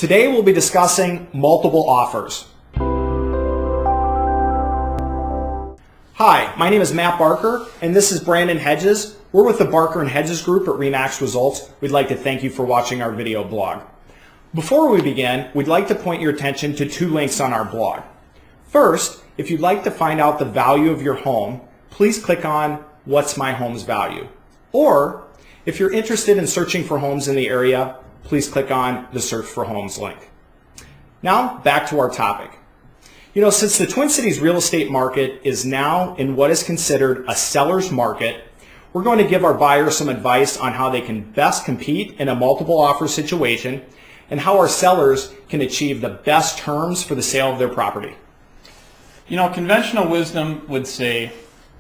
Today we'll be discussing multiple offers. Hi, my name is Matt Barker and this is Brandon Hedges. We're with the Barker and Hedges group at RE/MAX Results. We'd like to thank you for watching our video blog. Before we begin, we'd like to point your attention to two links on our blog. First, if you'd like to find out the value of your home, please click on What's My Home's Value? Or if you're interested in searching for homes in the area, please click on the Search for Homes link. Now, back to our topic. Since the Twin Cities real estate market is now in what is considered a seller's market, we're going to give our buyers some advice on how they can best compete in a multiple offer situation and how our sellers can achieve the best terms for the sale of their property. Conventional wisdom would say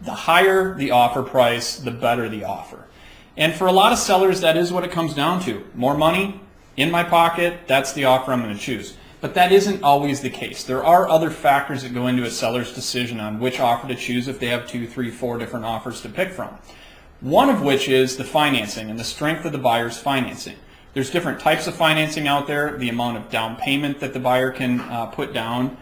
the higher the offer price, the better the offer. And for a lot of sellers, that is what it comes down to. More money in my pocket, that's the offer I'm going to choose. But that isn't always the case. There are other factors that go into a seller's decision on which offer to choose if they have 2, 3, 4 different offers to pick from. One of which is the financing and the strength of the buyer's financing. There's different types of financing out there, the amount of down payment that the buyer can put down.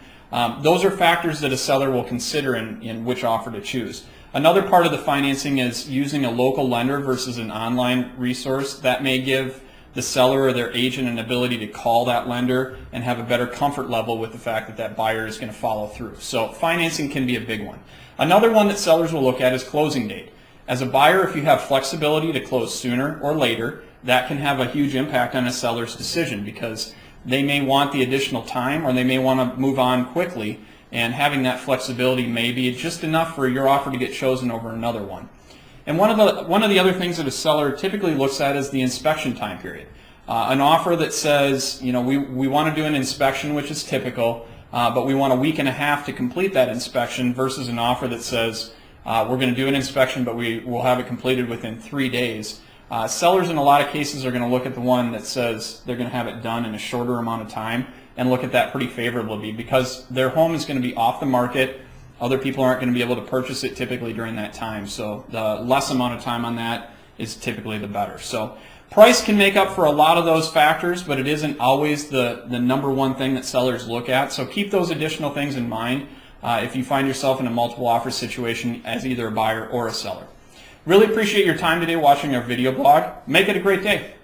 Those are factors that a seller will consider in which offer to choose. Another part of the financing is using a local lender versus an online resource. That may give the seller or their agent an ability to call that lender and have a better comfort level with the fact that that buyer is going to follow through. So financing can be a big one. Another one that sellers will look at is closing date. As a buyer, if you have flexibility to close sooner or later, that can have a huge impact on a seller's decision because they may want the additional time or they may want to move on quickly, and having that flexibility may be just enough for your offer to get chosen over another one. And one of the other things that a seller typically looks at is the inspection time period. An offer that says, we want to do an inspection, which is typical, but we want a week and a half to complete that inspection, versus an offer that says, we're going to do an inspection, but we will have it completed within 3 days. Sellers in a lot of cases are going to look at the one that says they're going to have it done in a shorter amount of time and look at that pretty favorably because their home is going to be off the market. Other people aren't going to be able to purchase it typically during that time. So the less amount of time on that is typically the better. So price can make up for a lot of those factors, but it isn't always the number one thing that sellers look at. So keep those additional things in mind if you find yourself in a multiple offer situation as either a buyer or a seller. Really appreciate your time today watching our video blog. Make it a great day.